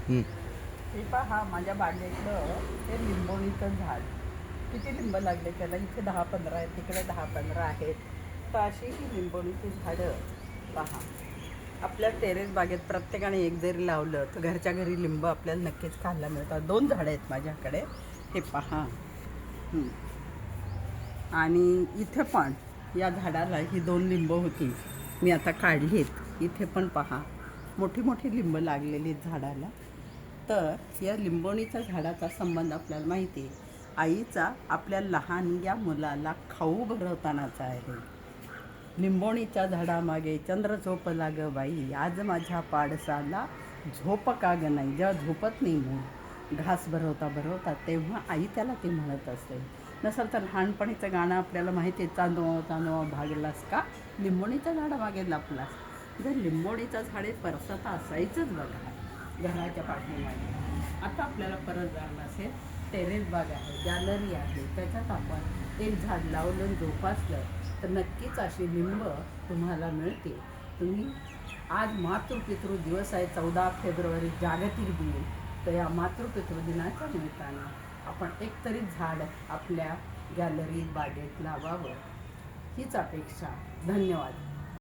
हं. हे पहा माझ्या बागेतलं हे लिंबोणीचं झाड. किती लिंब लागले त्याला, इथे 10-15 आहेत, तिकडे 10-15 आहेत. तर अशी ही लिंबोणीची झाडं पहा. आपल्या टेरेस बागेत प्रत्येकाने एक जरी लावलं तर घरच्या घरी लिंब आपल्याला नक्कीच खायला मिळतात. 2 झाडं आहेत माझ्याकडे, हे पहा. हं. आणि इथे पण या झाडाला ही 2 लिंब होती, मी आता काढलीत. इथे पण पहा मोठी मोठी लिंब लागलेली आहेत झाडाला. तर या लिंबोणीच्या झाडाचा संबंध आपल्याला माहिती आहे, आईचा आपल्या लहान या मुलाला खाऊ भरवतानाचा आहे. लिंबोणीच्या झाडामागे चंद्र झोपला ग बाई, आज माझ्या पाडसाला झोप का ग नाही. जेव्हा झोपत नाही मूल घास भरवता भरवता, तेव्हा आई त्याला ते म्हणत असते. नसेल तर लहानपणीचं गाणं आपल्याला माहिती आहे, चांदो चांदो भागलास का लिंबोणीच्या झाडामागे लपलास. जर लिंबोणीचं झाडे परसता असायचंच बघा घराच्या पाठीमागे. आता आपल्याला परत जाणं असेल, टेरेस बाग आहे, गॅलरी आहे, त्याच्यात आपण एक झाड लावलं जोपासलं तर नक्कीच अशी लिंब तुम्हाला मिळते. तुम्ही आज मातृपितृ दिवस आहे, 14 फेब्रुवारी जागतिक दिन. तर या मातृपितृ दिनाच्या निमित्तानं आपण एकतरी झाड आपल्या गॅलरीत बागेत लावावं हीच अपेक्षा. धन्यवाद.